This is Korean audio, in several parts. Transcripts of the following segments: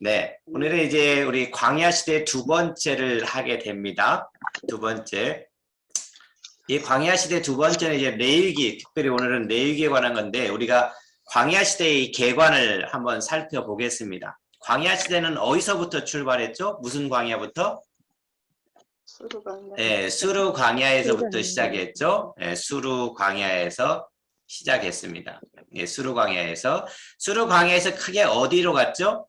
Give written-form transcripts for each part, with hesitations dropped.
네, 오늘은 이제 우리 광야 시대 두 번째를 하게 됩니다. 두 번째. 이 광야 시대 두 번째는 이제 레위기, 특별히 오늘은 레위기에 관한 건데 우리가 광야 시대의 개관을 한번 살펴보겠습니다. 광야 시대는 어디서부터 출발했죠? 무슨 광야부터? 수루 광야. 네, 수루 광야에서부터 시작했죠. 네, 수루 광야에서 시작했습니다. 네, 수루 광야에서 크게 어디로 갔죠?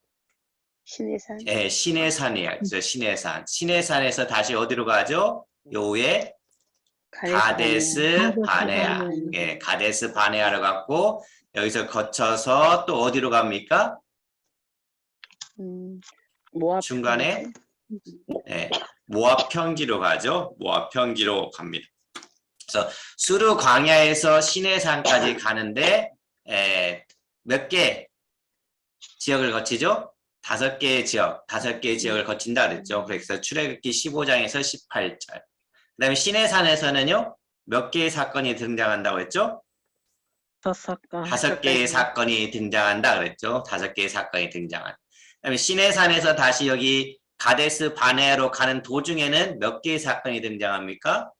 시내산. 네, 시내산이에요. 시내산. 시내산에서 다시 어디로 가죠? 요에 가데스 바네아. 예, 가데스 바네아로 갔고 여기서 거쳐서 또 어디로 갑니까? 모압 중간에 예, 모압 평지로 가죠. 모압 평지로 갑니다. 그래서 수르 광야에서 시내산까지 가는데 몇 개 지역을 거치죠? 5개의 지역을 거친다 그랬죠. 그래서 출애굽기 15장에서 18절. 그 다음에 시내산에서는요, 몇 개의 사건이 등장한다고 했죠? 5개의 사건이 등장한다 그랬죠. 5개의 사건이 등장한. 그 다음에 시내산에서 다시 여기 가데스 바네아로 가는 도중에는 몇 개의 사건이 등장합니까?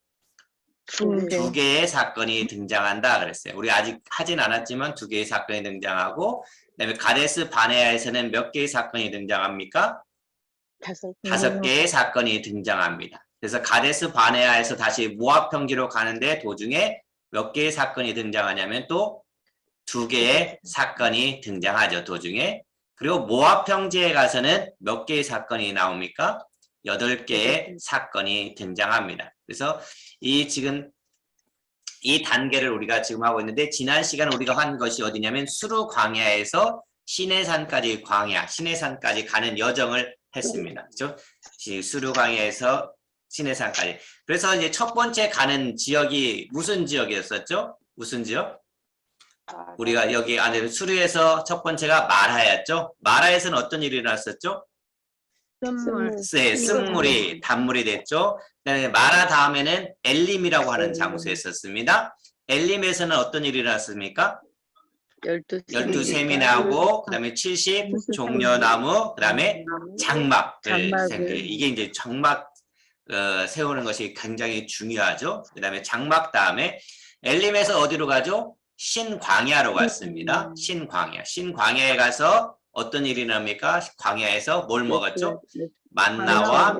2개의 사건이 등장한다 그랬어요. 우리 아직 하진 않았지만 2개의 사건이 등장하고, 그다음에 가데스 바네아에서는 몇 개의 사건이 등장합니까? 5개의 사건이 등장합니다. 그래서 가데스 바네아에서 다시 모압 평지로 가는데 도중에 몇 개의 사건이 등장하냐면 또 2개의 사건이 등장하죠. 도중에. 그리고 모압 평지에 가서는 몇 개의 사건이 나옵니까? 8개의 사건이 등장합니다. 그래서 지금 이 단계를 우리가 지금 하고 있는데 지난 시간 우리가 한 것이 어디냐면 수르 광야에서 시내산까지 시내산까지 가는 여정을 했습니다. 그렇죠? 수르 광야에서 시내산까지. 그래서 이제 첫 번째 가는 지역이 무슨 지역이었었죠? 무슨 지역? 우리가 여기 안에 수르에서 첫 번째가 마라였죠? 마라에서는 어떤 일이 일어났었죠? 쓴물이 단물이 됐죠. 마라 다음에는 엘림이라고 하는 장소에 있었습니다. 엘림에서는 어떤 일이 일어났습니까? 12샘이 나오고 그 다음에 70 종려나무 그 다음에 장막을 이게 이제 장막 세우는 것이 굉장히 중요하죠. 그 다음에 장막 다음에 엘림에서 어디로 가죠? 신광야로 갔습니다. 신광야에 가서 어떤 일이 납니까? 광야에서 뭘 먹었죠? 만나와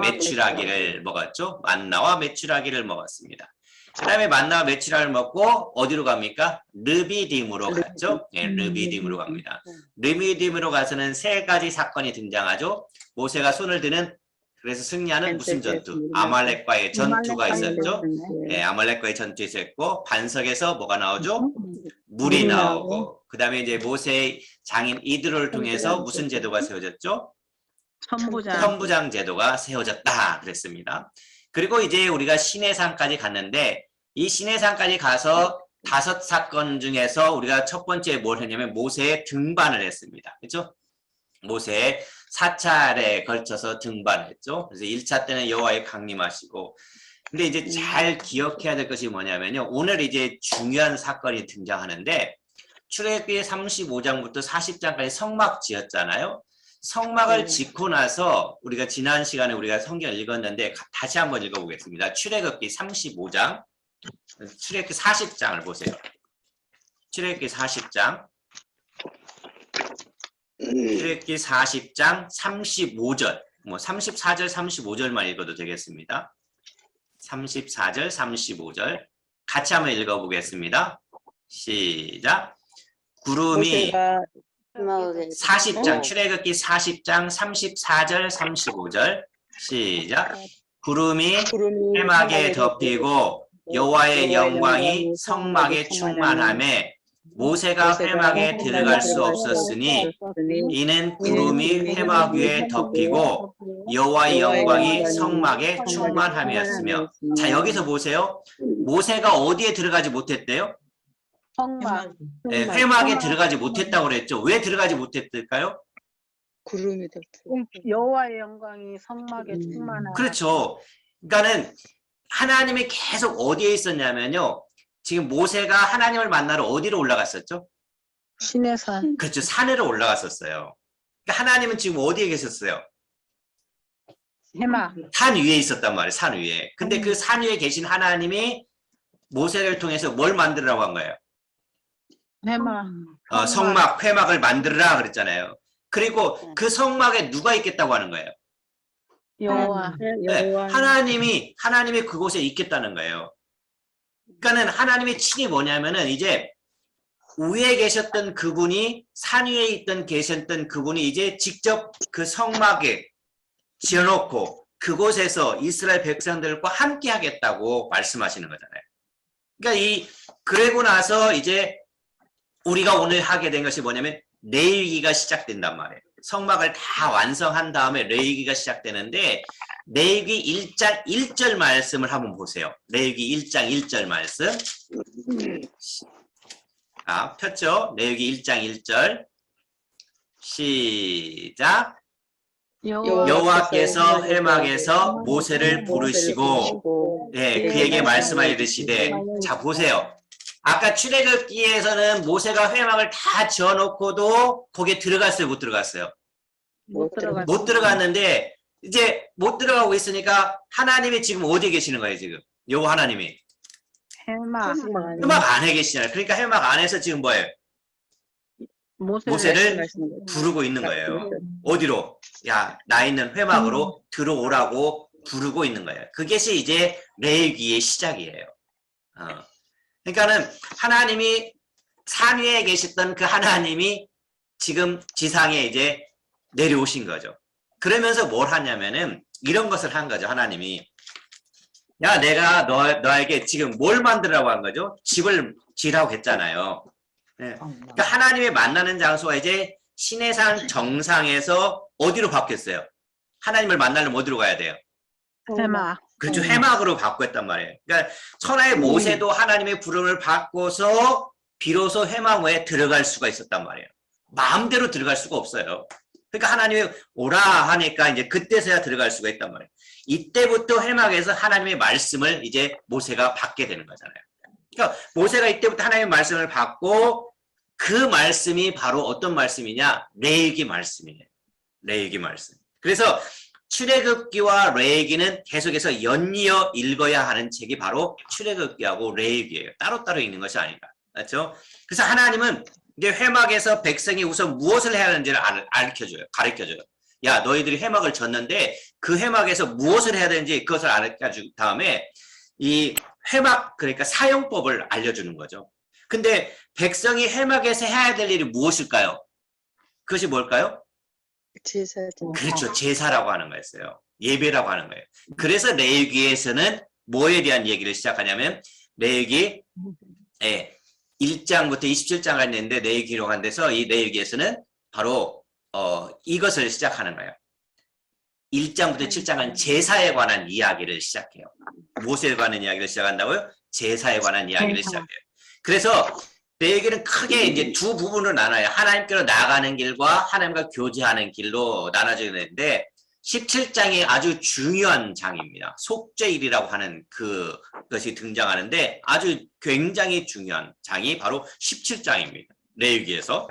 메추라기를 먹었죠. 만나와 메추라기를 먹었습니다. 그 다음에 만나와 메추라기를 먹고 어디로 갑니까? 르비딤으로 갔죠. 르비딤으로 갑니다. 르비딤으로 가서는 3가지 사건이 등장하죠. 모세가 손을 드는 그래서 승리하는 무슨 전투? 아말렉과의 전투가 있었죠. 아말렉과의 전투 있었고 반석에서 뭐가 나오죠? 물이 나오고 그 다음에 이제 모세의 장인 이드로를 통해서 무슨 제도가 세워졌죠? 천부장 제도가 세워졌다 그랬습니다. 그리고 이제 우리가 시내산까지 갔는데 이 시내산까지 가서 5사건 중에서 우리가 첫 번째 뭘 했냐면 모세의 등반을 했습니다. 그렇죠? 모세의 4차례에 걸쳐서 등반을 했죠. 그래서 1차 때는 여호와의 강림하시고 근데 이제 잘 기억해야 될 것이 뭐냐면요. 오늘 이제 중요한 사건이 등장하는데 출애굽기 35장부터 40장까지 성막 지었잖아요. 성막을 짓고 나서 우리가 지난 시간에 우리가 성경을 읽었는데 다시 한번 읽어보겠습니다. 출애굽기 35장, 출애굽기 40장을 보세요. 출애굽기 40장, 출애굽기 40장 35절, 34절, 35절만 읽어도 되겠습니다. 34절, 35절 같이 한번 읽어보겠습니다. 시작. 구름이 40장, 출애굽기 40장 34절, 35절 시작. 구름이 회막에 덮이고 여호와의 영광이 성막에 충만하매 모세가 회막에 들어갈 수 없었으니 이는 구름이 회막 위에 덮이고 여호와의 영광이 성막에 충만함이었으며. 자, 여기서 보세요. 모세가 어디에 들어가지 못했대요? 회막에 들어가지 못했다고 그랬죠. 왜 들어가지 못했을까요? 구름이 덮고 여호와의 영광이 성막에 충만하고. 그렇죠. 그러니까는 하나님이 계속 어디에 있었냐면요. 지금 모세가 하나님을 만나러 어디로 올라갔었죠? 시내산. 그렇죠. 산으로 올라갔었어요. 그러니까 하나님은 지금 어디에 계셨어요? 해마. 산 위에 있었단 말이에요. 산 위에. 근데 그 산 위에 계신 하나님이 모세를 통해서 뭘 만들라고 한 거예요? 해마. 성막, 회막을 만들라 그랬잖아요. 그리고 그 성막에 누가 있겠다고 하는 거예요? 여호와. 네, 하나님이 그곳에 있겠다는 거예요. 그러니까는 하나님의 친히 뭐냐면은 이제 위에 계셨던 그분이 산 위에 있던 계셨던 그분이 이제 직접 그 성막에 지어놓고 그곳에서 이스라엘 백성들과 함께 하겠다고 말씀하시는 거잖아요. 그러니까 그러고 나서 이제 우리가 오늘 하게 된 것이 뭐냐면 레위기가 시작된단 말이에요. 성막을 다 완성한 다음에 레위기가 시작되는데 레위기 1장 1절 말씀을 한번 보세요. 레위기 1장 1절 말씀. 폈죠? 레위기 1장 1절. 시작. 여호와께서 회막에서 모세를 부르시고 그에게 말씀하여 이르시되. 자, 보세요. 아까 출애굽기에서는 모세가 회막을 다 지어놓고도 거기에 들어갔어요, 못 들어갔어요? 못 들어갔어요. 못 들어갔는데 이제 못 들어가고 있으니까 하나님이 지금 어디에 계시는 거예요, 지금? 여호와 하나님이 해마. 회막 안에 계시잖아요. 그러니까 회막 안에서 지금 뭐예요? 모세를 부르고 있는 거예요. 어디로? 야, 나 있는 회막으로 들어오라고 부르고 있는 거예요. 그것이 이제 레위기의 시작이에요. 그러니까는 하나님이 산 위에 계셨던 그 하나님이 지금 지상에 이제 내려오신 거죠. 그러면서 뭘 하냐면은 이런 것을 한 거죠. 하나님이. 야, 내가 너에게 지금 뭘 만들라고 한 거죠? 집을 지으라고 했잖아요. 네. 그러니까 하나님의 만나는 장소가 이제 시내산 정상에서 어디로 바뀌었어요? 하나님을 만나려면 어디로 가야 돼요? 해마. 그렇죠. 회막으로 바꿨단 말이에요. 그러니까 천하의 모세도 하나님의 부름을 받고서 비로소 회막에 들어갈 수가 있었단 말이에요. 마음대로 들어갈 수가 없어요. 그러니까 하나님이 오라 하니까 이제 그때서야 들어갈 수가 있단 말이에요. 이때부터 회막에서 하나님의 말씀을 이제 모세가 받게 되는 거잖아요. 그러니까 모세가 이때부터 하나님의 말씀을 받고 그 말씀이 바로 어떤 말씀이냐? 레위기 말씀이에요. 레위기 말씀. 그래서 출애굽기와 레위기는 계속해서 연이어 읽어야 하는 책이 바로 출애굽기하고 레위기예요. 따로따로 읽는 것이 아니라. 그렇죠? 그래서 하나님은 이제 회막에서 백성이 우선 무엇을 해야 하는지를 가르쳐줘요. 야, 너희들이 회막을 졌는데 그 회막에서 무엇을 해야 되는지 그것을 알려준 다음에 이 회막, 그러니까 사용법을 알려주는 거죠. 근데 백성이 회막에서 해야 될 일이 무엇일까요? 그것이 뭘까요? 제사죠. 그렇죠. 제사라고 하는 거였어요. 예배라고 하는 거예요. 그래서 레위기에서는 뭐에 대한 얘기를 시작하냐면 레위기 1장부터 27장까지 있는데 레위기로 간 데서 이 레위기에서는 바로 이것을 시작하는 거예요. 1장부터 7장은 제사에 관한 이야기를 시작해요. 무엇에 관한 이야기를 시작한다고요? 제사에 관한 이야기를 시작해요. 그래서 레위기는 크게 이제 두 부분으로 나눠요. 하나님께로 나아가는 길과 하나님과 교제하는 길로 나눠져 있는데 17장이 아주 중요한 장입니다. 속죄일이라고 하는 그것이 등장하는데 아주 굉장히 중요한 장이 바로 17장입니다. 레위기에서.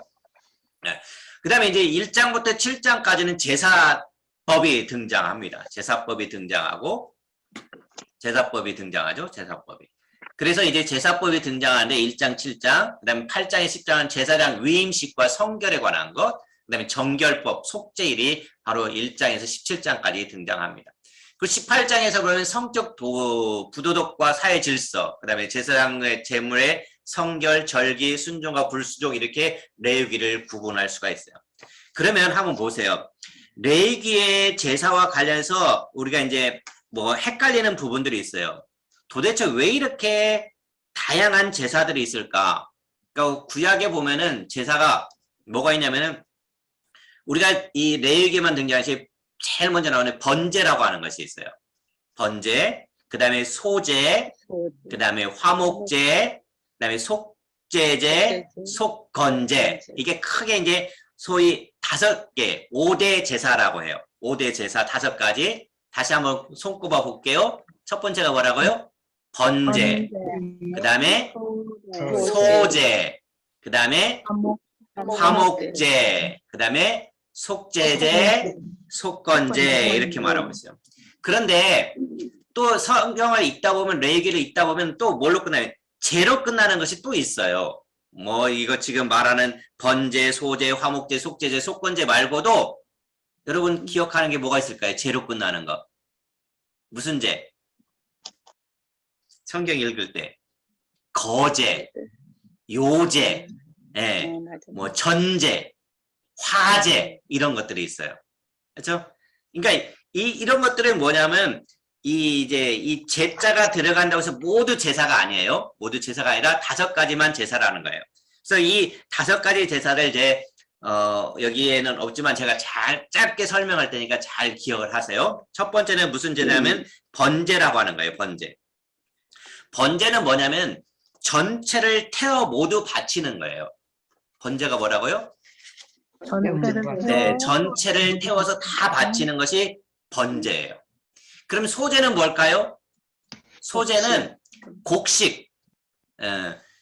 네. 그 다음에 이제 1장부터 7장까지는 제사법이 등장합니다. 제사법이 등장하죠. 제사법이. 그래서 이제 제사법이 등장하는데 1장, 7장, 그 다음에 8장에 10장은 제사장 위임식과 성결에 관한 것, 그 다음에 정결법, 속죄일이 바로 1장에서 17장까지 등장합니다. 그 18장에서 그러면 성적 부도덕과 사회 질서, 그 다음에 제사장의 재물의 성결, 절기, 순종과 불순종 이렇게 레위기를 구분할 수가 있어요. 그러면 한번 보세요. 레위기의 제사와 관련해서 우리가 이제 뭐 헷갈리는 부분들이 있어요. 도대체 왜 이렇게 다양한 제사들이 있을까? 그러니까 구약에 보면은 제사가 뭐가 있냐면은 우리가 이 레위기에만 등장하시 제일 먼저 나오는 번제라고 하는 것이 있어요. 번제, 그 다음에 소제, 그 다음에 화목제, 그 다음에 속죄제, 속건제. 이게 크게 이제 소위 5개, 5대 제사라고 해요. 5대 제사 5가지. 다시 한번 손꼽아 볼게요. 첫 번째가 뭐라고요? 번제, 그 다음에 소제, 그 다음에 화목제, 그 다음에 속죄제, 속건제 이렇게 말하고 있어요. 그런데 또 성경을 읽다 보면 레위기를 읽다 보면 또 뭘로 끝나요? 제로 끝나는 것이 또 있어요. 뭐 이거 지금 말하는 번제, 소제, 화목제, 속죄제, 속건제 말고도 여러분 기억하는 게 뭐가 있을까요? 제로 끝나는 거. 무슨 제? 성경 읽을 때 거제, 요제, 예, 맞아. 뭐 전제, 화제 이런 것들이 있어요. 그렇죠? 그러니까 이런 것들은 뭐냐면 이 제자가 들어간다고 해서 모두 제사가 아니에요. 모두 제사가 아니라 5가지만 제사라는 거예요. 그래서 이 5가지 제사를 이제 여기에는 없지만 제가 잘 짧게 설명할 테니까 잘 기억을 하세요. 첫 번째는 무슨 제냐면 번제라고 하는 거예요. 번제. 번제는 뭐냐면 전체를 태워 모두 바치는 거예요. 번제가 뭐라고요? 전체를 네, 전체를 태워서 다 바치는 것이 번제예요. 그럼 소제는 뭘까요? 소제는 곡식,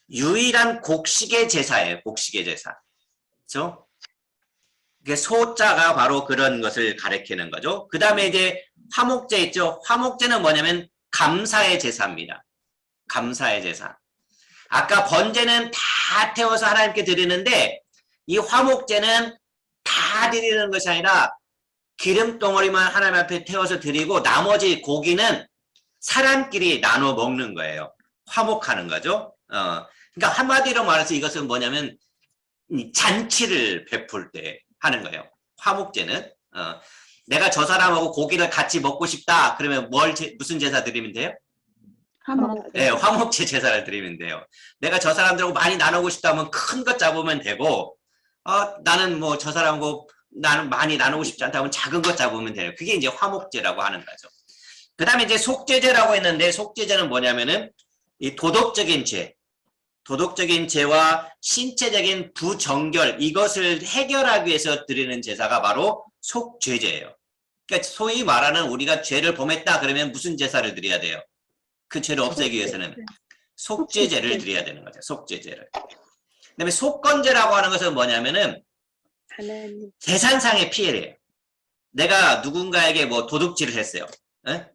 유일한 곡식의 제사예요. 곡식의 제사. 그렇죠? 이게 소자가 바로 그런 것을 가리키는 거죠. 그 다음에 이제 화목제 있죠. 화목제는 뭐냐면 감사의 제사입니다. 감사의 제사. 아까 번제는 다 태워서 하나님께 드리는데 이 화목제는 다 드리는 것이 아니라 기름 덩어리만 하나님 앞에 태워서 드리고 나머지 고기는 사람끼리 나눠 먹는 거예요. 화목하는 거죠. 그러니까 한마디로 말해서 이것은 뭐냐면 잔치를 베풀 때 하는 거예요. 화목제는 내가 저 사람하고 고기를 같이 먹고 싶다. 그러면 무슨 제사 드리면 돼요? 화목. 네, 화목제 제사를 드리면 돼요. 내가 저 사람들하고 많이 나누고 싶다면 큰 것 잡으면 되고 나는 뭐 저 사람하고 나는 많이 나누고 싶지 않다면 작은 것 잡으면 돼요. 그게 이제 화목제라고 하는 거죠. 그 다음에 이제 속죄제라고 했는데 속죄제는 뭐냐면은 이 도덕적인 죄, 도덕적인 죄와 신체적인 부정결 이것을 해결하기 위해서 드리는 제사가 바로 속죄제예요. 그러니까 소위 말하는 우리가 죄를 범했다 그러면 무슨 제사를 드려야 돼요? 그 죄를 없애기 위해서는 속죄제를 드려야 되는 거죠. 속죄제를. 그다음에 속건제라고 하는 것은 뭐냐면은 하나님. 재산상의 피해래요. 내가 누군가에게 뭐 도둑질을 했어요. 에?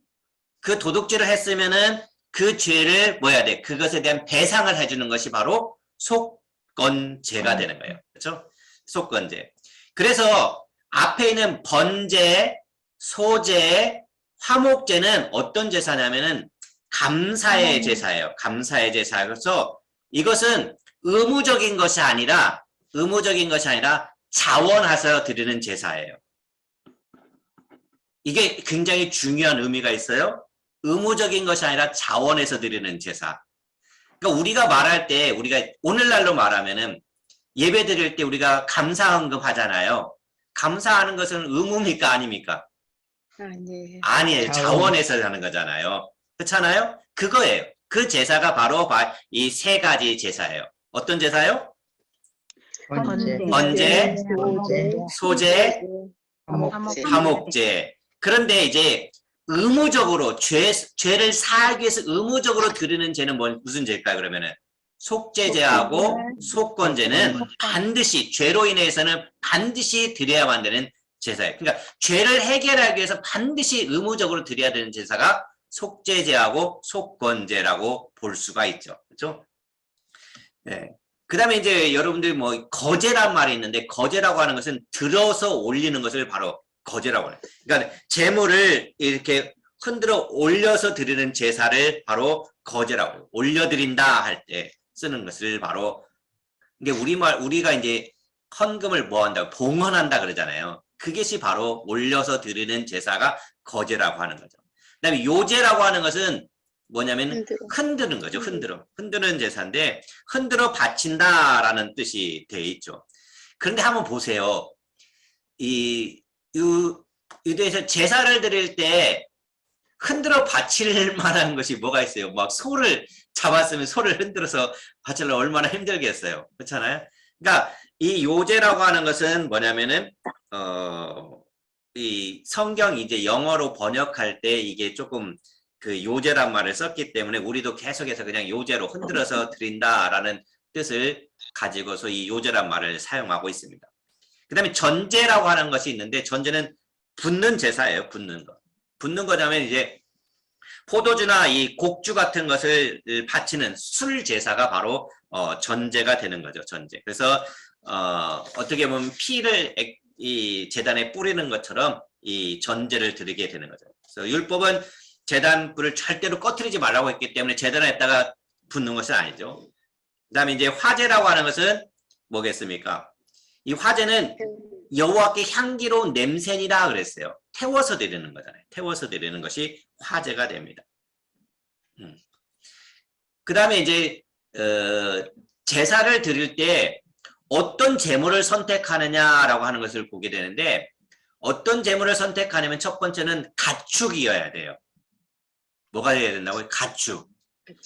그 도둑질을 했으면은 그 죄를 뭐 해야 돼? 그것에 대한 배상을 해주는 것이 바로 속건제가 되는 거예요. 그렇죠? 속건제. 그래서 앞에 있는 번제, 소제, 화목제는 어떤 제사냐면은 감사의 제사예요. 감사의 제사. 그래서 이것은 의무적인 것이 아니라 자원해서 드리는 제사예요. 이게 굉장히 중요한 의미가 있어요. 의무적인 것이 아니라 자원해서 드리는 제사. 그러니까 우리가 말할 때 우리가 오늘날로 말하면은 예배 드릴 때 우리가 감사헌금 하잖아요. 감사하는 것은 의무입니까 아닙니까? 아니에요. 아니에요. 자원해서 하는 거잖아요. 그렇잖아요? 그거예요. 그 제사가 바로 이 3가지 제사예요. 어떤 제사요? 번제, 소제, 화목제. 화목제. 그런데 이제 의무적으로 죄를 사하기 위해서 의무적으로 드리는 죄는 무슨 죄일까요? 그러면은 속죄제하고 속건제는 반드시 죄로 인해서는 반드시 드려야만 되는 제사예요. 그러니까 죄를 해결하기 위해서 반드시 의무적으로 드려야 되는 제사가 속죄제하고 속건제라고 볼 수가 있죠. 그렇죠? 네. 그 다음에 이제 여러분들이 뭐 거제란 말이 있는데 거제라고 하는 것은 들어서 올리는 것을 바로 거제라고 해요. 그러니까 재물을 이렇게 흔들어 올려서 드리는 제사를 바로 거제라고 해요. 올려드린다 할 때 쓰는 것을 바로 이게 우리가 이제 헌금을 뭐 한다고 봉헌한다 그러잖아요. 그것이 바로 올려서 드리는 제사가 거제라고 하는 거죠. 그다음에 요제라고 하는 것은 뭐냐면 흔드는 거죠. 흔드는 제사인데 흔들어 바친다라는 뜻이 되어 있죠. 그런데 한번 보세요. 이 유대에서 제사를 드릴 때 흔들어 바칠 만한 것이 뭐가 있어요? 막 소를 잡았으면 소를 흔들어서 바치려면 얼마나 힘들겠어요. 그렇잖아요? 그러니까 이 요제라고 하는 것은 뭐냐면은 이 성경 이제 영어로 번역할 때 이게 조금 그 요제란 말을 썼기 때문에 우리도 계속해서 그냥 요제로 흔들어서 드린다라는 뜻을 가지고서 이 요제란 말을 사용하고 있습니다. 그다음에 전제라고 하는 것이 있는데 전제는 붓는 제사예요. 붓는 거. 붓는 거냐면 이제 포도주나 이 곡주 같은 것을 바치는 술 제사가 바로 전제가 되는 거죠. 전제. 그래서 어떻게 보면 피를 이 제단에 뿌리는 것처럼 이 전제를 드리게 되는 거죠. 그래서 율법은 제단 불을 절대로 꺼트리지 말라고 했기 때문에 제단에다가 붓는 것은 아니죠. 그다음에 이제 화제라고 하는 것은 뭐겠습니까? 이 화제는 여호와께 향기로운 냄새니라 그랬어요. 태워서 드리는 거잖아요. 태워서 드리는 것이 화제가 됩니다. 그 다음에 이제 제사를 드릴 때 어떤 제물을 선택하느냐라고 하는 것을 보게 되는데 어떤 제물을 선택하냐면 첫 번째는 가축이어야 돼요. 뭐가 되어야 된다고요? 가축.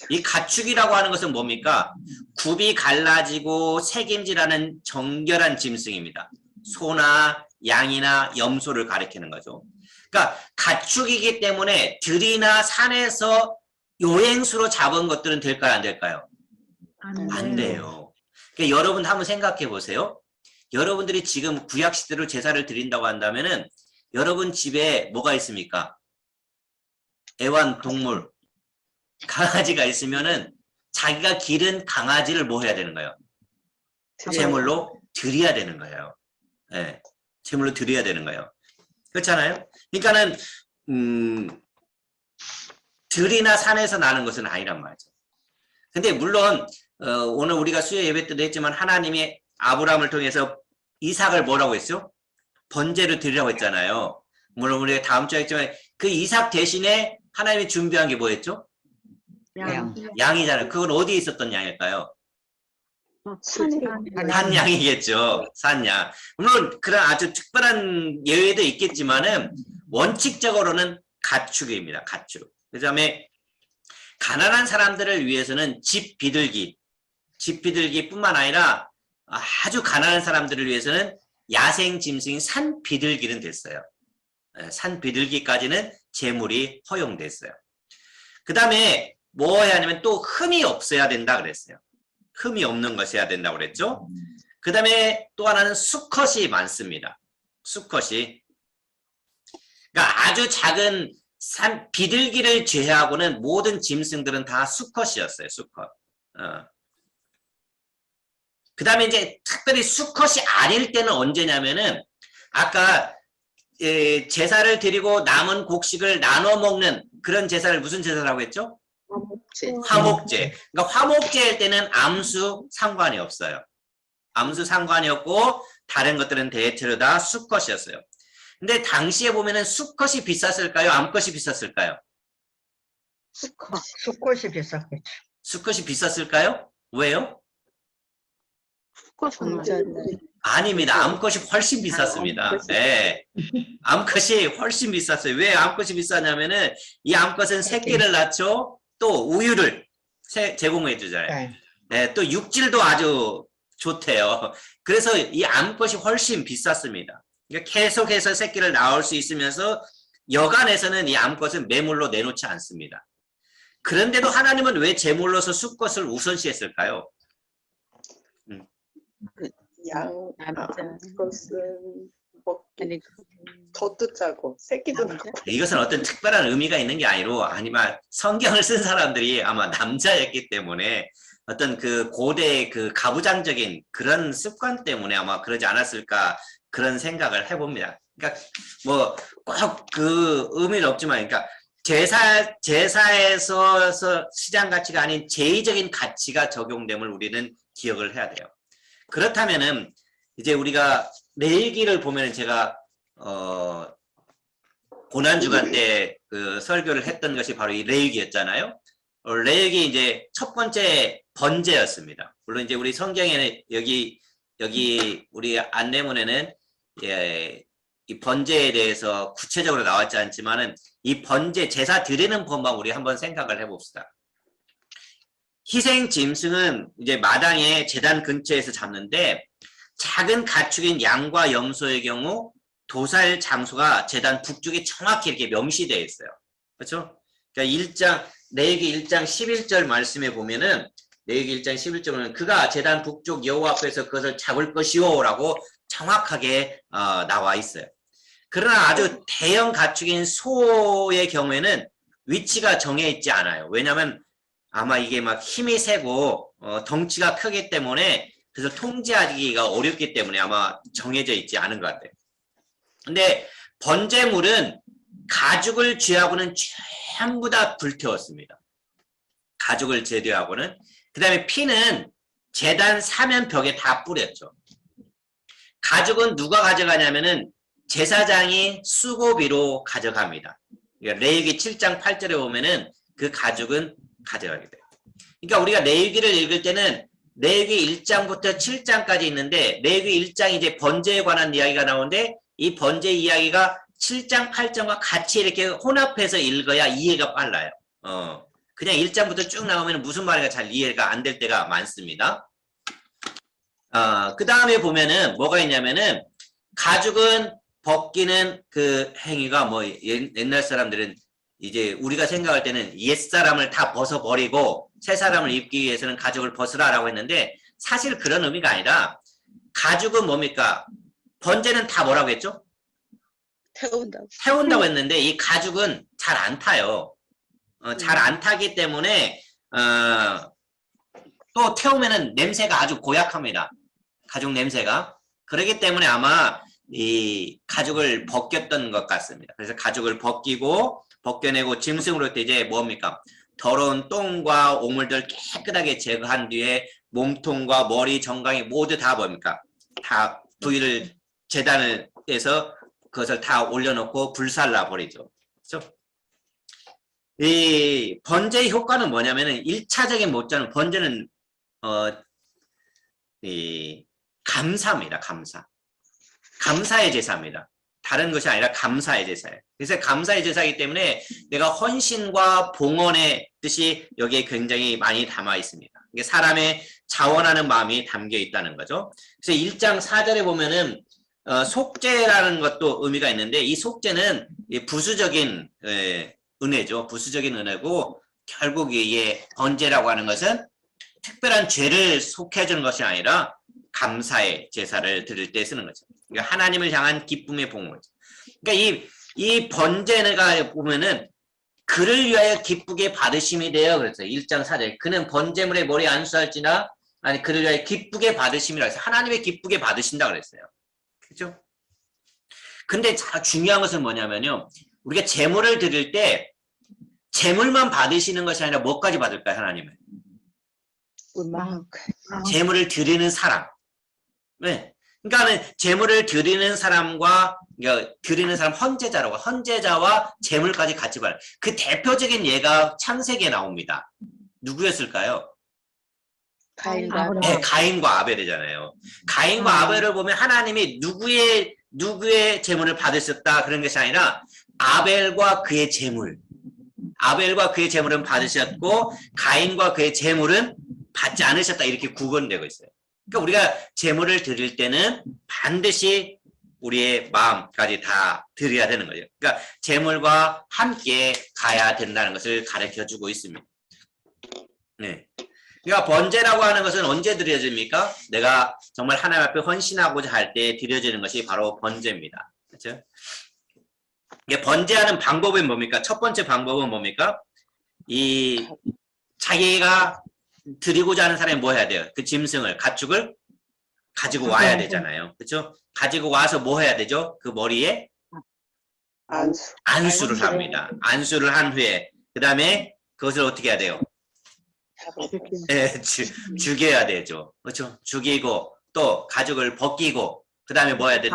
이 가축이라고 하는 것은 뭡니까? 굽이 갈라지고 색임질하는 정결한 짐승입니다. 소나 양이나 염소를 가리키는 거죠. 그러니까 가축이기 때문에 들이나 산에서 요행수로 잡은 것들은 될까요? 안 될까요? 안 돼요. 그러니까 여러분 한번 생각해 보세요. 여러분들이 지금 구약시대로 제사를 드린다고 한다면은 여러분 집에 뭐가 있습니까? 애완동물, 강아지가 있으면은 자기가 기른 강아지를 뭐 해야 되는 거예요? 제물로 드려야 되는 거예요. 네, 제물로 드려야 되는 거예요. 그렇잖아요? 그러니까는 들이나 산에서 나는 것은 아니란 말이죠. 근데 물론 오늘 우리가 수요 예배 때도 했지만 하나님이 아브라함을 통해서 이삭을 뭐라고 했죠? 번제로 드리라고 했잖아요. 물론 우리가 다음 주에 했지만 그 이삭 대신에 하나님이 준비한 게 뭐였죠? 양이잖아요. 그건 어디에 있었던 양일까요? 산양이겠죠. 산양. 물론 그런 아주 특별한 예외도 있겠지만은 원칙적으로는 가축입니다. 가축. 그 다음에 가난한 사람들을 위해서는 집 비둘기뿐만 아니라 아주 가난한 사람들을 위해서는 야생 짐승인 산 비둘기는 됐어요. 산 비둘기까지는 제물이 허용됐어요. 그 다음에 뭐 해야 하냐면 또 흠이 없어야 된다 그랬어요. 흠이 없는 것이 해야 된다고 그랬죠. 그 다음에 또 하나는 수컷이 많습니다. 수컷이. 그러니까 아주 작은 산 비둘기를 제외하고는 모든 짐승들은 다 수컷이었어요. 수컷. 그 다음에 이제 특별히 수컷이 아닐 때는 언제냐면은 아까 제사를 드리고 남은 곡식을 나눠 먹는 그런 제사를 무슨 제사라고 했죠? 화목제. 그러니까 화목제일 때는 암수 상관이 없어요. 암수 상관이 없고 다른 것들은 대체로 다 수컷이었어요. 근데 당시에 보면은 수컷이 비쌌을까요? 암컷이 비쌌을까요? 수컷이 비쌌겠죠. 수컷이 비쌌을까요? 왜요? 공짜네. 아닙니다. 암컷이 훨씬 비쌌습니다. 네. 암컷이 훨씬 비쌌어요. 왜 암컷이 비쌌냐면은 이 암컷은 새끼를 낳죠. 또 우유를 제공해 주잖아요. 네, 또 육질도 아주 좋대요. 그래서 이 암컷이 훨씬 비쌌습니다. 그러니까 계속해서 새끼를 낳을 수 있으면서 여간에서는 이 암컷은 매물로 내놓지 않습니다. 그런데도 하나님은 왜 제물로서 수컷을 우선시했을까요? 그것은 먹기 더 뜨짜고 새끼도 낳고. 이것은 어떤 특별한 의미가 있는 게 아니고 아니면 성경을 쓴 사람들이 아마 남자였기 때문에 어떤 그 고대 그 가부장적인 그런 습관 때문에 아마 그러지 않았을까 그런 생각을 해봅니다. 그러니까 뭐 꼭 그 의미는 없지만 그러니까 제사에서 시장 가치가 아닌 제의적인 가치가 적용됨을 우리는 기억을 해야 돼요. 그렇다면은 이제 우리가 레위기를 보면은 제가 고난주간 때 그 설교를 했던 것이 바로 이 레위기였잖아요. 레위기 이제 첫 번째 번제였습니다. 물론 이제 우리 성경에는 여기 우리 안내문에는 이 번제에 대해서 구체적으로 나왔지 않지만은 이 번제 제사 드리는 법만 우리 한번 생각을 해봅시다. 희생 짐승은 이제 마당에 제단 근처에서 잡는데 작은 가축인 양과 염소의 경우 도살 장소가 제단 북쪽에 정확히 이렇게 명시되어 있어요. 그렇죠? 그러니까 레위기 1장 11절 말씀에 보면은 레위기 1장 11절은 그가 제단 북쪽 여호와 앞에서 그것을 잡을 것이요 라고 정확하게 나와 있어요. 그러나 아주 대형 가축인 소의 경우에는 위치가 정해 있지 않아요. 왜냐하면 아마 이게 막 힘이 세고 덩치가 크기 때문에 그래서 통제하기가 어렵기 때문에 아마 정해져 있지 않은 것 같아요. 근데 번제물은 가죽을 제하고는 전부 다 불태웠습니다. 가죽을 제거하고는. 그 다음에 피는 제단 사면벽에 다 뿌렸죠. 가죽은 누가 가져가냐면은 제사장이 수고비로 가져갑니다. 그러니까 레위기 7장 8절에 보면은 그 가죽은 가져가게 돼요. 그러니까 우리가 레위기를 읽을 때는 레위기 1장부터 7장까지 있는데 레위기 1장이 이제 번제에 관한 이야기가 나오는데 이 번제 이야기가 7장 8장과 같이 이렇게 혼합해서 읽어야 이해가 빨라요. 그냥 1장부터 쭉 나오면 무슨 말인가 잘 이해가 안 될 때가 많습니다. 그 다음에 보면은 뭐가 있냐면은 가죽은 벗기는 그 행위가 뭐 옛날 사람들은 이제 우리가 생각할 때는 옛사람을 다 벗어버리고 새 사람을 입기 위해서는 가죽을 벗으라라고 했는데 사실 그런 의미가 아니라 가죽은 뭡니까? 번제는 다 뭐라고 했죠? 태운다고 했는데 이 가죽은 잘 안 타요. 잘 안 타기 때문에 또 태우면은 냄새가 아주 고약합니다. 가죽 냄새가. 그렇기 때문에 아마 이 가죽을 벗겼던 것 같습니다. 그래서 가죽을 벗겨내고 짐승으로 때 이제 뭡니까? 더러운 똥과 오물들 깨끗하게 제거한 뒤에 몸통과 머리, 정강이 모두 다 뭡니까? 다 부위를 제단을 해서 그것을 다 올려놓고 불살라 버리죠. 그렇죠? 이 번제의 효과는 뭐냐면은 1차적인 목적은 번제는 이 감사입니다. 감사의 제사입니다. 다른 것이 아니라 감사의 제사예요. 그래서 감사의 제사이기 때문에 내가 헌신과 봉헌의 뜻이 여기에 굉장히 많이 담아 있습니다. 이게 사람의 자원하는 마음이 담겨 있다는 거죠. 그래서 1장 4절에 보면은 속죄라는 것도 의미가 있는데 이 속죄는 부수적인 은혜죠. 부수적인 은혜고 결국 이 번제라고 하는 것은 특별한 죄를 속해주는 것이 아니라 감사의 제사를 드릴 때 쓰는 거죠. 그러니까 하나님을 향한 기쁨의 봉헌이죠. 그러니까 이 번제가 보면은 그를 위하여 기쁘게 받으심이 되어 그랬어요. 1장 4절. 그는 번제물에 머리 안수할지나 아니 그를 위하여 기쁘게 받으심이라 해서 하나님의 기쁘게 받으신다 그랬어요. 그렇죠? 근데 중요한 것은 뭐냐면요. 우리가 제물을 드릴 때 제물만 받으시는 것이 아니라 뭐까지 받을까요, 하나님은? 제물을 드리는 사람. 네. 그러니까는 제물을 드리는 사람과 드리는 사람 헌제자와 제물까지 같이 받아요. 그 대표적인 예가 창세기에 나옵니다. 누구였을까요? 가인과 아벨이잖아요. 가인과 아벨을 보면 하나님이 누구의 제물을 받으셨다 그런 것이 아니라 아벨과 그의 제물은 받으셨고 가인과 그의 제물은 받지 않으셨다 이렇게 구분되고 있어요. 그러니까 우리가 제물을 드릴 때는 반드시 우리의 마음까지 다 드려야 되는 거죠. 그러니까 제물과 함께 가야 된다는 것을 가르쳐주고 있습니다. 네. 그러니까 번제라고 하는 것은 언제 드려집니까? 내가 정말 하나님 앞에 헌신하고자 할 때 드려지는 것이 바로 번제입니다. 그렇죠? 이게 번제하는 방법은 뭡니까? 첫 번째 방법은 뭡니까? 이 자기가 드리고자 하는 사람이 뭐 해야 돼요? 그 짐승을, 가축을 가지고 와야 되잖아요. 그렇죠? 가지고 와서 뭐 해야 되죠? 그 머리에 안수를 합니다. 안수를 한 후에 그 다음에 그것을 어떻게 해야 돼요? 네, 죽여야 되죠. 그렇죠? 죽이고 또 가죽을 벗기고 그 다음에 뭐 해야 돼?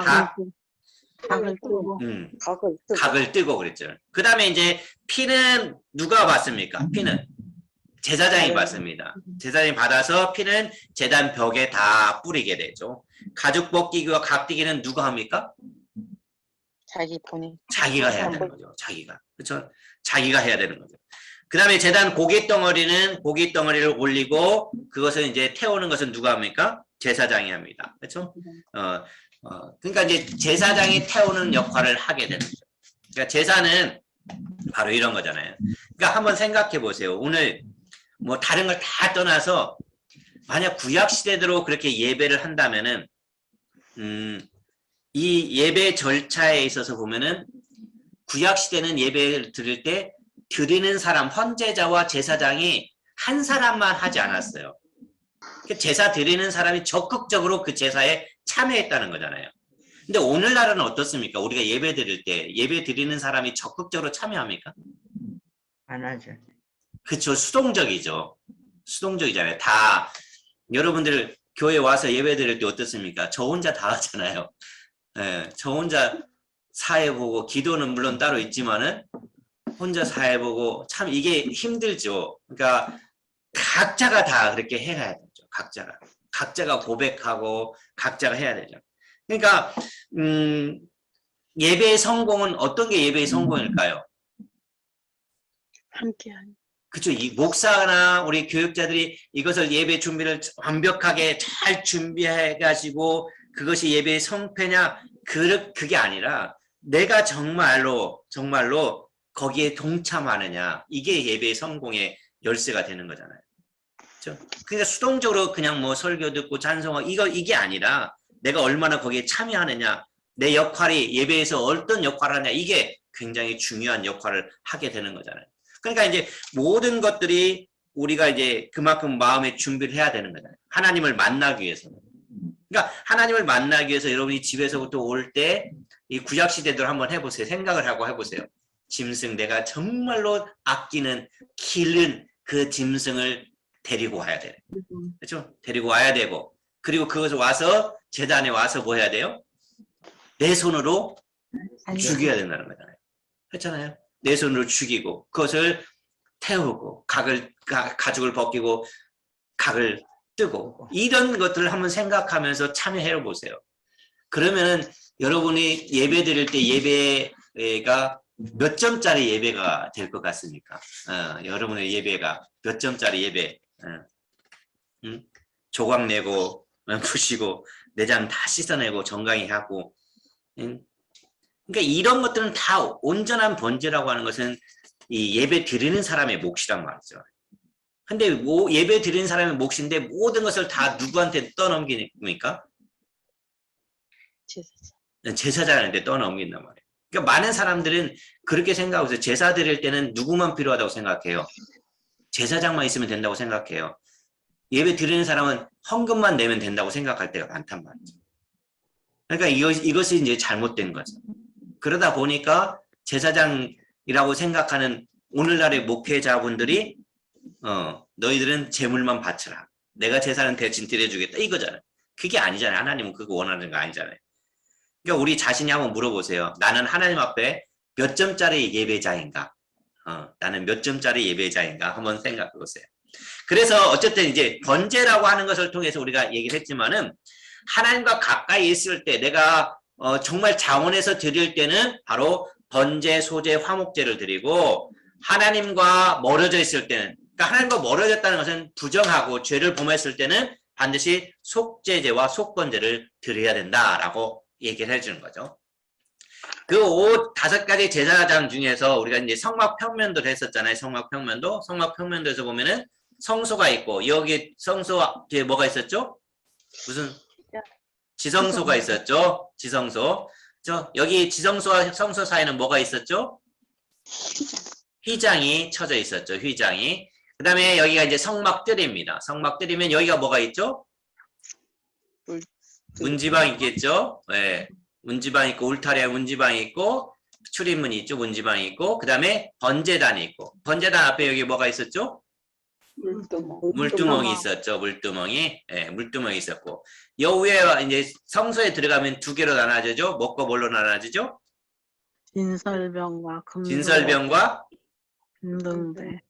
각을 뜨고 그랬죠. 그 다음에 이제 피는 누가 받습니까? 피는 제사장이 받습니다. 제사장이 받아서 피는 제단 벽에 다 뿌리게 되죠. 가죽 벗기기와 각 띄기는 누가 합니까? 자기가 해야 되는 거죠. 그렇죠? 자기가 해야 되는 거죠. 그 다음에 제단 고기 덩어리를 올리고 그것을 이제 태우는 것은 누가 합니까? 제사장이 합니다. 그렇죠? 그러니까 이제 제사장이 태우는 역할을 하게 되는 거죠. 그러니까 제사는 바로 이런 거잖아요. 그러니까 한번 생각해 보세요. 오늘 뭐 다른 걸 다 떠나서 만약 구약 시대대로 그렇게 예배를 한다면은 이 예배 절차에 있어서 보면은 구약 시대는 예배를 드릴 때 드리는 사람, 헌제자와 제사장이 한 사람만 하지 않았어요. 제사 드리는 사람이 적극적으로 그 제사에 참여했다는 거잖아요. 근데 오늘날은 어떻습니까? 우리가 예배 드릴 때 예배 드리는 사람이 적극적으로 참여합니까? 안 하죠. 그쵸. 수동적이죠. 수동적이잖아요. 다 여러분들 교회 와서 예배 드릴 때 어떻습니까? 저 혼자 다 하잖아요. 예, 저 혼자 사회 보고 기도는 물론 따로 있지만은 혼자 사회 보고 참 이게 힘들죠. 그러니까 각자가 다 그렇게 해야 되죠. 각자가 고백하고 각자가 해야 되죠. 그러니까 예배의 성공은 어떤 게 예배의 성공일까요? 함께한. 그렇죠. 이 목사나 우리 교육자들이 이것을 예배 준비를 완벽하게 잘 준비해 가지고 그것이 예배의 성패냐 그게 아니라 내가 정말로 거기에 동참하느냐 이게 예배의 성공의 열쇠가 되는 거잖아요. 그렇죠? 그러니까 수동적으로 그냥 뭐 설교 듣고 찬송하고 이게 아니라 내가 얼마나 거기에 참여하느냐 내 역할이 예배에서 어떤 역할을 하냐 이게 굉장히 중요한 역할을 하게 되는 거잖아요. 그러니까 이제 모든 것들이 우리가 이제 그만큼 마음의 준비를 해야 되는 거잖아요. 하나님을 만나기 위해서는. 그러니까 하나님을 만나기 위해서 여러분이 집에서부터 올 때 이 구약 시대들 한번 해보세요. 생각을 하고 해보세요. 짐승 내가 정말로 아끼는 기른 그 짐승을 데리고 와야 돼요. 그렇죠? 데리고 와야 되고 그리고 그것을 와서 제단에 와서 뭐 해야 돼요? 내 손으로 죽여야 된다는 거잖아요. 그렇잖아요. 내 손으로 죽이고 그것을 태우고 가죽을 벗기고 각을 뜨고 이런 것들을 한번 생각하면서 참여해 보세요. 그러면은 여러분이 예배 드릴 때 예배가 몇 점짜리 예배가 될 것 같습니까? 여러분의 예배가 몇 점짜리 예배? 조각 내고 부시고 내장 다 씻어내고 정강이 하고 그러니까 이런 것들은 다 온전한 번제라고 하는 것은 이 예배 드리는 사람의 몫이란 말이죠. 근데 예배 드리는 사람의 몫인데 모든 것을 다 누구한테 떠넘깁니까? 제사장한테 떠넘긴단 말이에요. 그러니까 많은 사람들은 그렇게 생각하고 있어요. 제사 드릴 때는 누구만 필요하다고 생각해요? 제사장만 있으면 된다고 생각해요. 예배 드리는 사람은 헌금만 내면 된다고 생각할 때가 많단 말이죠. 그러니까 이것이 이제 잘못된 거죠. 그러다 보니까 제사장이라고 생각하는 오늘날의 목회자분들이 너희들은 재물만 바쳐라. 내가 제사는 대신 드려주겠다. 이거잖아요. 그게 아니잖아요. 하나님은 그거 원하는 거 아니잖아요. 그러니까 우리 자신이 한번 물어보세요. 나는 하나님 앞에 몇 점짜리 예배자인가? 나는 몇 점짜리 예배자인가? 한번 생각해 보세요. 그래서 어쨌든 이제 번제라고 하는 것을 통해서 우리가 얘기를 했지만은 하나님과 가까이 있을 때 내가 정말 자원해서 드릴 때는 바로 번제, 소제, 화목제를 드리고 하나님과 멀어져 있을 때는 그러니까 하나님과 멀어졌다는 것은 부정하고 죄를 범했을 때는 반드시 속죄제와 속번제를 드려야 된다라고 얘기를 해주는 거죠. 그 5가지 제사장 중에서 우리가 이제 성막평면도를 했었잖아요. 성막평면도에서 보면은 성소가 있고 여기 성소 뒤에 뭐가 있었죠? 무슨 지성소가 있었죠. 지성소. 여기 지성소와 성소 사이는 뭐가 있었죠? 휘장이 쳐져 있었죠. 휘장이. 그 다음에 여기가 이제 성막들입니다. 성막들이면 여기가 뭐가 있죠? 문지방 있겠죠. 네. 문지방 있고 울타리에 문지방이 있고 출입문이 있죠. 문지방이 있고 그 다음에 번제단이 있고 번제단 앞에 여기 뭐가 있었죠? 물두멍이 있었죠. 물두멍이. 네, 물두멍이 있었고 여 위에 이제 성소에 들어가면 두 개로 나눠지죠. 뭐가 뭘로 나눠지죠? 진설병과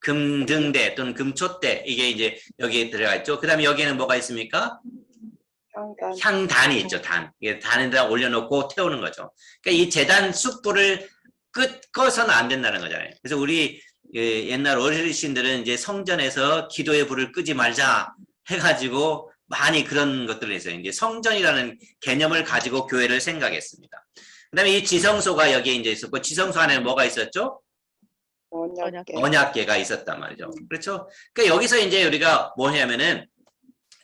금등대 또는 금촛대 이게 이제 여기에 들어가 있죠. 그 다음에 여기에는 뭐가 있습니까? 향단이 있죠. 단에다 올려놓고 태우는 거죠. 그러니까 이 제단 숯불을 꺼서는 안 된다는 거잖아요. 그래서 우리 옛날 어르신들은 이제 성전에서 기도의 불을 끄지 말자 해가지고 많이 그런 것들을 했어요. 이제 성전이라는 개념을 가지고 교회를 생각했습니다. 그 다음에 이 지성소가 여기에 이제 있었고 지성소 안에는 뭐가 있었죠? 언약궤가 있었단 말이죠. 그렇죠? 그러니까 여기서 이제 우리가 뭐냐면은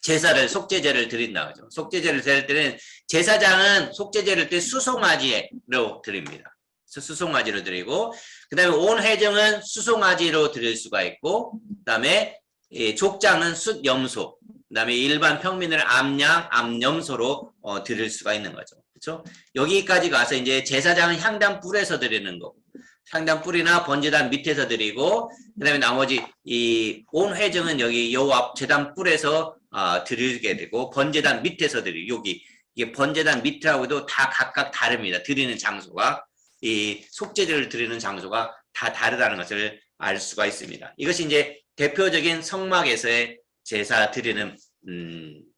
제사를 속죄제를 드린다 그죠. 속죄제를 드릴 때는 제사장은 속죄제를 때 수송아지로 드립니다. 수송아지로 드리고 그다음에 온 회중은 수송아지로 드릴 수가 있고 그다음에 족장은 숫염소 그다음에 일반 평민을 암양, 암염소로 드릴 수가 있는 거죠. 그렇죠? 여기까지 가서 이제 제사장은 향단 뿔에서 드리는 거고 향단 뿔이나 번제단 밑에서 드리고 그다음에 나머지 이 온 회중은 여기 여호와 제단 뿔에서 드리게 되고 번제단 밑에서 드리고 여기 이게 번제단 밑하고도 다 각각 다릅니다. 드리는 장소가 이 속죄제를 드리는 장소가 다 다르다는 것을 알 수가 있습니다. 이것이 이제 대표적인 성막에서의 제사 드리는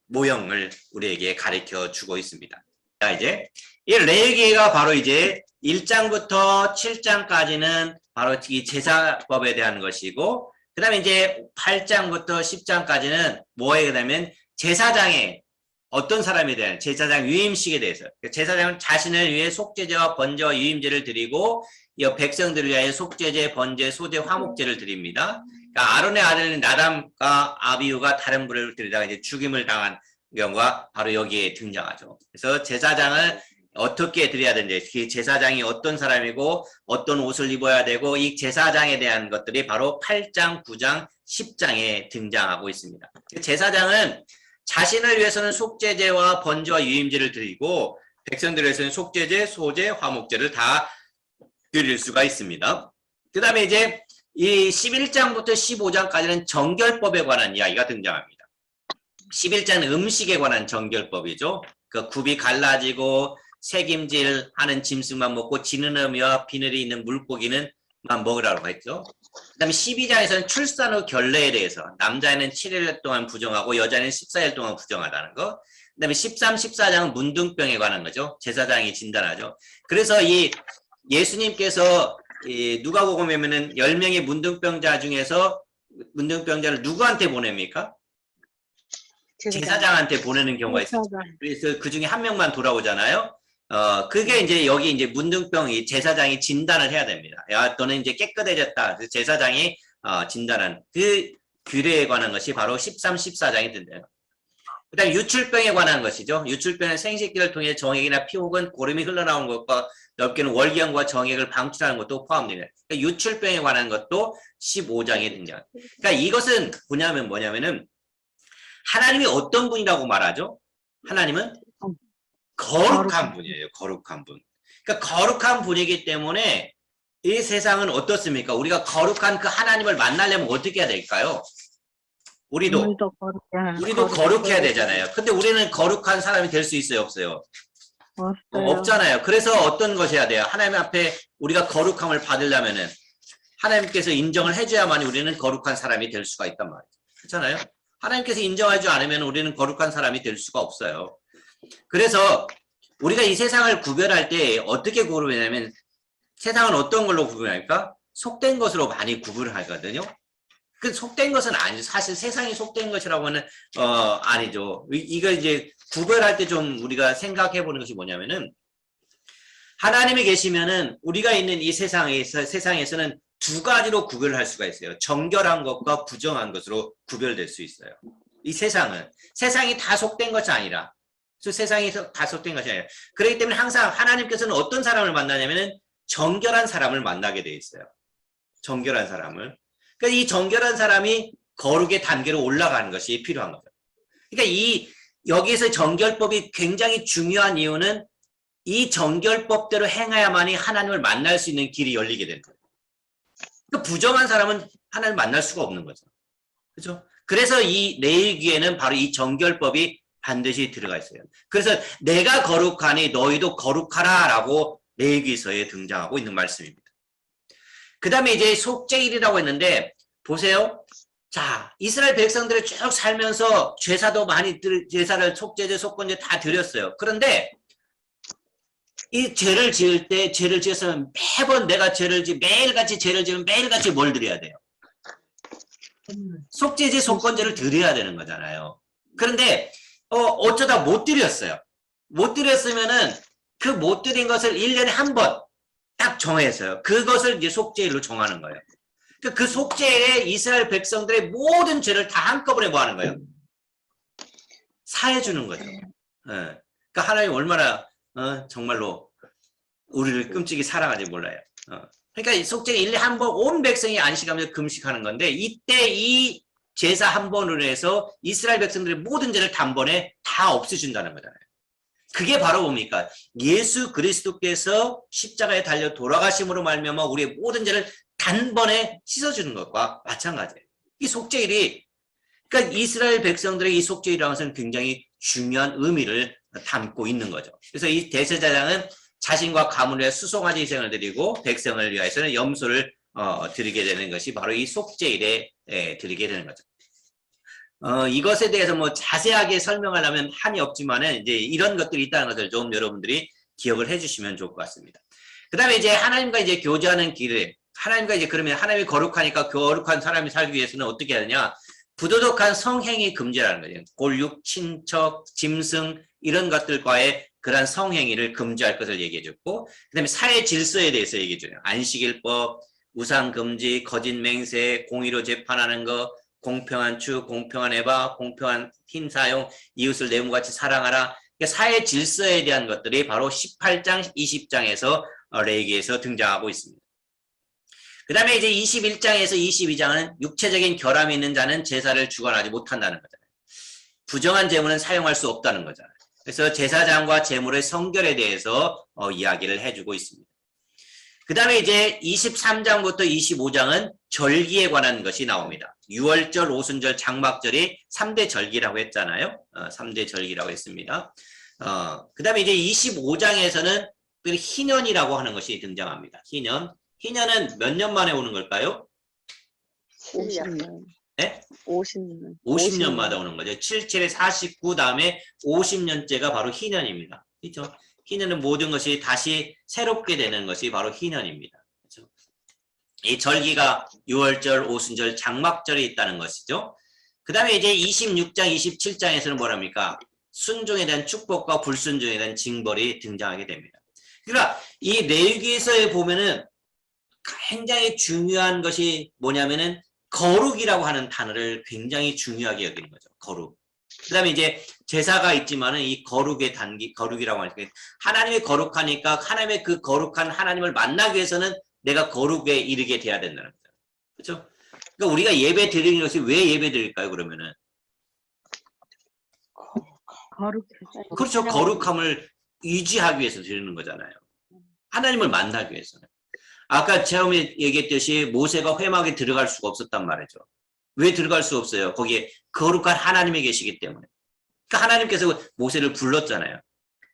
모형을 우리에게 가르쳐 주고 있습니다. 자, 이제 이 레위기가 바로 이제 1장부터 7장까지는 바로 이 제사법에 대한 것이고 그 다음에 이제 8장부터 10장까지는 뭐에 되면 제사장의 어떤 사람에 대한 제사장 유임식에 대해서 제사장은 자신을 위해 속죄제와 번제와 유임제를 드리고 이 백성들을 위하여 속죄제, 번제, 소제, 화목제를 드립니다. 그러니까 아론의 아들 나담과 아비후가 다른 불을 드리다가 이제 죽임을 당한 경우가 바로 여기에 등장하죠. 그래서 제사장을 어떻게 드려야 되는지, 제사장이 어떤 사람이고 어떤 옷을 입어야 되고 이 제사장에 대한 것들이 바로 8장, 9장, 10장에 등장하고 있습니다. 제사장은 자신을 위해서는 속죄제와 번제와 유임제를 드리고 백성들을 위해서는 속죄제, 소제, 화목제를 다 드릴 수가 있습니다. 그 다음에 이제 이 11장부터 15장까지는 정결법에 관한 이야기가 등장합니다. 11장은 음식에 관한 정결법이죠. 그 굽이 갈라지고 색임질 하는 짐승만 먹고 지느러미와 비늘이 있는 물고기는 먹으라고 했죠. 그 다음에 12장에서는 출산 후 결례에 대해서 남자애는 7일 동안 부정하고 여자는 14일 동안 부정하다는 거. 그 다음에 13, 14장은 문둥병에 관한 거죠. 제사장이 진단하죠. 그래서 이 예수님께서 이 누가복음에 보면은 10명의 문둥병자 중에서 문둥병자를 누구한테 보냅니까? 제사장한테 보내는 경우가 있어요. 그래서 그 중에 한 명만 돌아오잖아요. 그게 이제 여기 이제 문둥병이 제사장이 진단을 해야 됩니다. 야, 너는 이제 깨끗해졌다. 제사장이 진단한 그 규례에 관한 것이 바로 13, 14장이 된대요. 그 다음에 유출병에 관한 것이죠. 유출병은 생식기를 통해 정액이나 피 혹은 고름이 흘러나오는 것과 넓게는 월경과 정액을 방출하는 것도 포함됩니다. 그러니까 유출병에 관한 것도 15장에 등장합니다. 그러니까 이것은 뭐냐면은 하나님이 어떤 분이라고 말하죠? 하나님은 거룩한 분이에요. 거룩한 분. 그러니까 거룩한 분이기 때문에 이 세상은 어떻습니까? 우리가 거룩한 그 하나님을 만나려면 어떻게 해야 될까요? 우리도 거룩해야 되잖아요. 근데 우리는 거룩한 사람이 될 수 있어요? 없어요? 없잖아요. 그래서 어떤 것이 해야 돼요? 하나님 앞에 우리가 거룩함을 받으려면은 하나님께서 인정을 해줘야만 우리는 거룩한 사람이 될 수가 있단 말이에요. 그렇잖아요? 하나님께서 인정하지 않으면 우리는 거룩한 사람이 될 수가 없어요. 그래서 우리가 이 세상을 구별할 때 어떻게 구별하냐면 세상은 어떤 걸로 구별할까? 속된 것으로 많이 구분을 하거든요. 그 속된 것은 아니죠. 사실 세상이 속된 것이라고 하면 아니죠. 이거 이제 구별할 때 좀 우리가 생각해 보는 것이 뭐냐면은 하나님이 계시면은 우리가 있는 이 세상에서는 두 가지로 구별을 할 수가 있어요. 정결한 것과 부정한 것으로 구별될 수 있어요. 이 세상이 다 속된 것이 아니라 세상이 다 속된 것이 아니라 그렇기 때문에 항상 하나님께서는 어떤 사람을 만나냐면은 정결한 사람을 만나게 돼 있어요. 정결한 사람을. 그러니까 이 정결한 사람이 거룩의 단계로 올라가는 것이 필요한 거죠. 그러니까 여기에서 정결법이 굉장히 중요한 이유는 이 정결법대로 행해야만이 하나님을 만날 수 있는 길이 열리게 되는 거예요. 그러니까 부정한 사람은 하나님을 만날 수가 없는 거죠. 그렇죠? 그래서 이 레위기에는 바로 이 정결법이 반드시 들어가 있어요. 그래서 내가 거룩하니 너희도 거룩하라라고 레위기서에 등장하고 있는 말씀입니다. 그 다음에 이제 속죄일이라고 했는데 보세요. 자, 이스라엘 백성들이 쭉 살면서 제사도 많이 제사를 속죄제, 속건제 다 드렸어요. 그런데 이 죄를 지을 때 죄를 지었으면 매번 내가 매일같이 죄를 지으면 매일같이 뭘 드려야 돼요? 속죄제, 속건제를 드려야 되는 거잖아요. 그런데 어쩌다 못 드렸어요. 못 드렸으면은 그 못 드린 것을 1년에 한 번 딱 정했어요. 그것을 이제 속죄일로 정하는 거예요. 그 속죄일에 이스라엘 백성들의 모든 죄를 다 한꺼번에 뭐 하는 거예요? 사해 주는 거죠. 그러니까 하나님 얼마나 정말로 우리를 끔찍이 사랑하지 몰라요. 그러니까 이 속죄 1년 한 번 온 백성이 안식하면서 금식하는 건데 이때 이 제사 한 번으로 해서 이스라엘 백성들의 모든 죄를 단번에 다 없애준다는 거잖아요. 그게 바로 뭡니까? 예수 그리스도께서 십자가에 달려 돌아가심으로 말미암아 우리의 모든 죄를 단번에 씻어주는 것과 마찬가지예요. 이 속죄일이 그러니까 이스라엘 백성들의 이 속죄일이라는 것은 굉장히 중요한 의미를 담고 있는 거죠. 그래서 이 대제사장은 자신과 가문의 수송아지 희생을 드리고 백성을 위해서는 염소를 드리게 되는 것이 바로 이 속죄일에 드리게 되는 거죠. 이것에 대해서 뭐 자세하게 설명하려면 한이 없지만은 이제 이런 것들이 있다는 것을 좀 여러분들이 기억을 해주시면 좋을 것 같습니다. 그 다음에 이제 하나님과 이제 교제하는 길을 하나님과 이제 그러면 하나님이 거룩하니까 거룩한 사람이 살기 위해서는 어떻게 해야 되냐? 부도덕한 성행위 금지라는 거죠. 골육, 친척, 짐승 이런 것들과의 그런 성행위를 금지할 것을 얘기해줬고, 그 다음에 사회 질서에 대해서 얘기해줘요. 안식일법, 우상금지, 거짓 맹세, 공의로 재판하는 것, 공평한 추, 공평한 해바, 공평한 힘사용, 이웃을 내 몸같이 사랑하라. 그러니까 사회 질서에 대한 것들이 바로 18장, 20장에서 레위기에서 등장하고 있습니다. 그 다음에 이제 21장에서 22장은 육체적인 결함이 있는 자는 제사를 주관하지 못한다는 거잖아요. 부정한 제물은 사용할 수 없다는 거잖아요. 그래서 제사장과 제물의 성결에 대해서 이야기를 해주고 있습니다. 그 다음에 이제 23장부터 25장은 절기에 관한 것이 나옵니다. 유월절, 오순절, 장막절이 3대 절기라고 했잖아요. 3대 절기라고 했습니다. 그 다음에 이제 25장에서는 희년이라고 하는 것이 등장합니다. 희년. 희년은 몇 년 만에 오는 걸까요? 50년. 네? 50년. 50년마다 오는 거죠. 77에 49 다음에 50년째가 바로 희년입니다. 그렇죠? 희년은 모든 것이 다시 새롭게 되는 것이 바로 희년입니다. 그렇죠? 이 절기가 유월절, 오순절, 장막절이 있다는 것이죠. 그 다음에 이제 26장, 27장에서는 뭐랍니까? 순종에 대한 축복과 불순종에 대한 징벌이 등장하게 됩니다. 그러니까 이 레위기에서 보면은 굉장히 중요한 것이 뭐냐면은 거룩이라고 하는 단어를 굉장히 중요하게 여기는 거죠. 거룩. 그 다음에 이제 제사가 있지만은 이 거룩의 거룩이라고 하니까 하나님이 거룩하니까 하나님의 그 거룩한 하나님을 만나기 위해서는 내가 거룩에 이르게 돼야 된다는 거죠. 그렇죠? 그러니까 우리가 예배 드리는 것이 왜 예배 드릴까요, 그러면은? 그렇죠. 거룩함을 유지하기 위해서 드리는 거잖아요. 하나님을 만나기 위해서는. 아까 처음에 얘기했듯이 모세가 회막에 들어갈 수가 없었단 말이죠. 왜 들어갈 수 없어요? 거기에 거룩한 하나님이 계시기 때문에. 그러니까 하나님께서 모세를 불렀잖아요.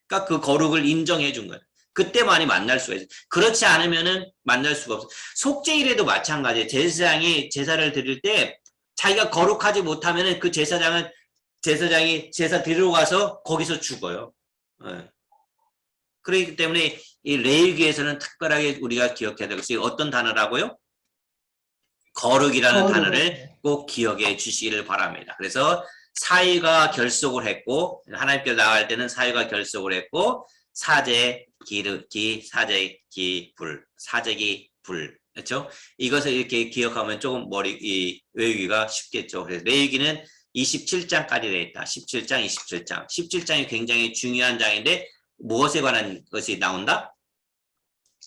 그러니까 그 거룩을 인정해 준 거예요. 그때만이 만날 수가 있어요. 그렇지 않으면은 만날 수가 없어요. 속죄일에도 마찬가지예요. 제사장이 제사를 드릴 때 자기가 거룩하지 못하면은 그 제사장이 제사 드리러 가서 거기서 죽어요. 그렇기 때문에 이 레위기에서는 특별하게 우리가 기억해야 될 것이 어떤 단어라고요? 거룩이라는 단어를 꼭 기억해 주시기를 바랍니다. 그래서 사위가 결속을 했고 하나님께 나갈 때는 사위가 결속을 했고 사제기 불 사제기 불 그렇죠? 이것을 이렇게 기억하면 조금 외우기가 쉽겠죠. 그래서 레위기는 27장까지 되어 있다. 17장, 27장. 17장이 굉장히 중요한 장인데 무엇에 관한 것이 나온다?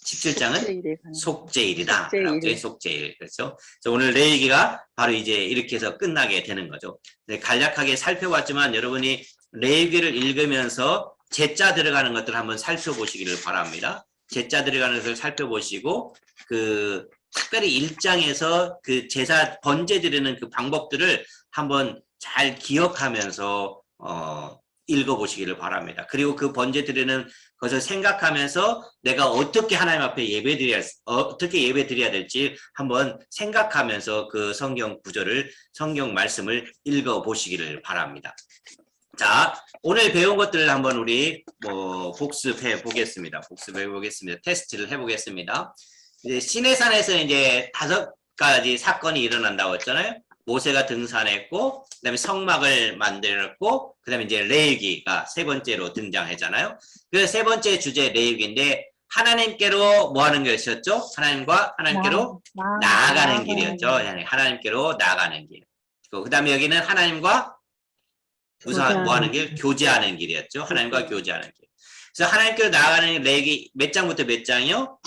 17장은 속죄일이다. 속죄일. 그렇죠? 오늘 레위기가 바로 이제 이렇게 해서 끝나게 되는 거죠. 간략하게 살펴봤지만 여러분이 레위기를 읽으면서 제자 들어가는 것들 한번 살펴보시기를 바랍니다. 제자 들어가는 것을 살펴보시고 특별히 1장에서 그 제사 번제 드리는 그 방법들을 한번 잘 기억하면서 읽어보시기를 바랍니다. 그리고 그 번제 드리는 것을 생각하면서 내가 어떻게 하나님 앞에 어떻게 예배 드려야 될지 한번 생각하면서 그 성경 구절을, 성경 말씀을 읽어보시기를 바랍니다. 자, 오늘 배운 것들을 한번 우리 복습해 보겠습니다. 테스트를 해 보겠습니다. 이제 시내산에서 이제 5가지 사건이 일어난다고 했잖아요. 모세가 등산했고, 그 다음에 성막을 만들었고, 그 다음에 이제 레위기가 세 번째로 등장하잖아요. 그 세 번째 주제 레위기인데, 하나님께로 뭐 하는 것이었죠? 하나님께로 나아가는 길이었죠. 하나님께로 나아가는 길. 그 다음에 여기는 하나님과 무슨 뭐 하는 길? 교제하는 길이었죠. 하나님과 교제하는 길. 그래서 하나님께로 나아가는 레위기 몇 장부터 몇 장이요?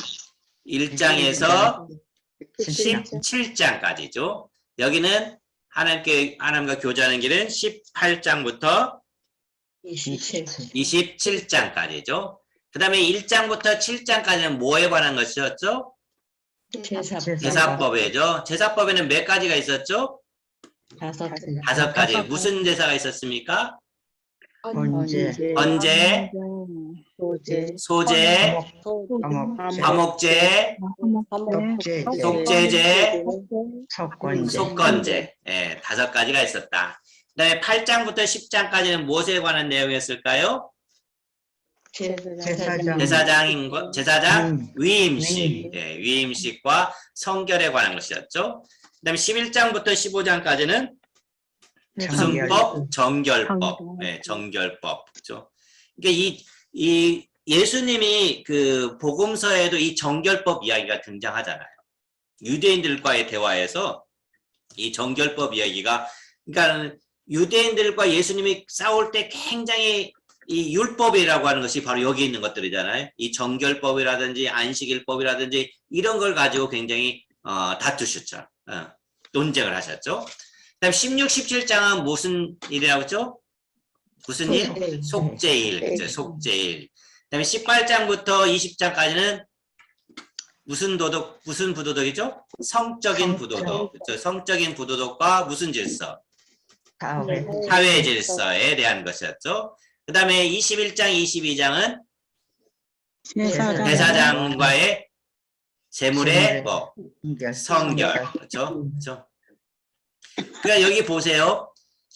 1장에서 17장까지죠. 여기는 하나님과 교제하는 길은 18장부터 27장까지죠. 그 다음에 1장부터 7장까지는 뭐에 관한 것이었죠? 제사법이죠. 제사법에는 몇 가지가 있었죠? 5가지. 무슨 제사가 있었습니까? 언제 언제, 소제, 화목제, 속죄제, 속건제. 예, 5가지가 있었다. 그 다음에 8장부터 10장까지는 무엇에 관한 내용이었을까요? 제사장 위임식, 예, 위임식과 성결에 관한 것이었죠. 그 다음에 11장부터 15장까지는 무슨 법? 정결법. 네, 정결법. 그죠? 그러니까 이 예수님이 그 복음서에도 이 정결법 이야기가 등장하잖아요. 유대인들과의 대화에서 이 정결법 이야기가, 그러니까 유대인들과 예수님이 싸울 때 굉장히 이 율법이라고 하는 것이 바로 여기 있는 것들이잖아요. 이 정결법이라든지 안식일법이라든지 이런 걸 가지고 굉장히 다투셨죠. 논쟁을 하셨죠. 그다음 16, 17장은 무슨 일이라고 했죠? 무슨 일? 속죄일. 그죠? 속죄일. 그다음에 18장부터 20장까지는 무슨 도덕, 무슨 부도덕이죠? 성적인 부도덕. 그죠? 성적인 부도덕과 무슨 질서? 사회 질서에 대한 것이었죠. 그 다음에 21장, 22장은 제사장과의 재물의 뭐 성결. 그렇죠? 그렇죠? 그러니까 여기 보세요.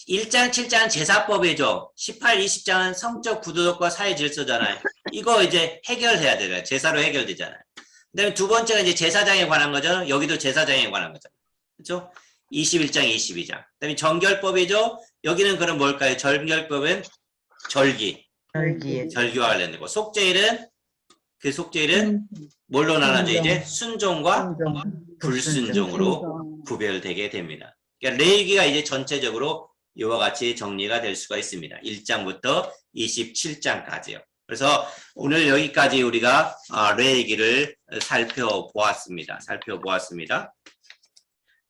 1장, 7장은 제사법이죠. 18, 20장은 성적 부도덕과 사회 질서잖아요. 이거 이제 해결해야 되잖아요. 제사로 해결되잖아요. 그 다음에 두 번째가 이제 제사장에 관한 거죠. 여기도 제사장에 관한 거죠. 그렇죠? 21장, 22장. 그 다음에 정결법이죠. 여기는 그럼 뭘까요? 정결법은 절기와 관련되고, 속죄일은 뭘로 나눠져? 이제 순종과 불순종으로 구별되게 됩니다. 그러니까 레위기가 이제 전체적으로 이와 같이 정리가 될 수가 있습니다. 1장부터 27장까지요. 그래서 오늘 여기까지 우리가 레위기를 살펴보았습니다.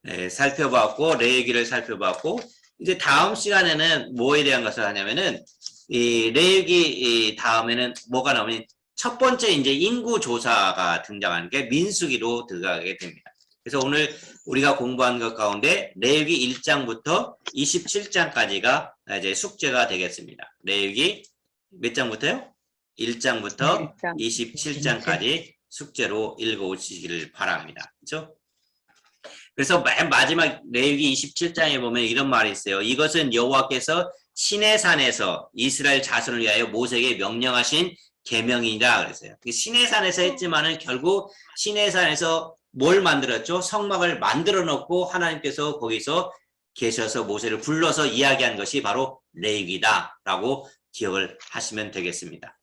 네, 살펴봤고, 레위기를 살펴봤고, 이제 다음 시간에는 뭐에 대한 것을 하냐면은, 이 레위기 다음에는 뭐가 나오면, 첫 번째 이제 인구조사가 등장하는 게 민수기로 들어가게 됩니다. 그래서 오늘 우리가 공부한 것 가운데 레위기 1장부터 27장까지가 이제 숙제가 되겠습니다. 레위기 몇 장부터요? 1장부터 27장까지 숙제로 읽어오시기를 바랍니다. 그렇죠? 그래서 맨 마지막 레위기 27장에 보면 이런 말이 있어요. 이것은 여호와께서 시내산에서 이스라엘 자손을 위하여 모세에게 명령하신 계명이라 그랬어요. 시내산에서 했지만은 결국 시내산에서 뭘 만들었죠? 성막을 만들어 놓고 하나님께서 거기서 계셔서 모세를 불러서 이야기한 것이 바로 레위기다라고 기억을 하시면 되겠습니다.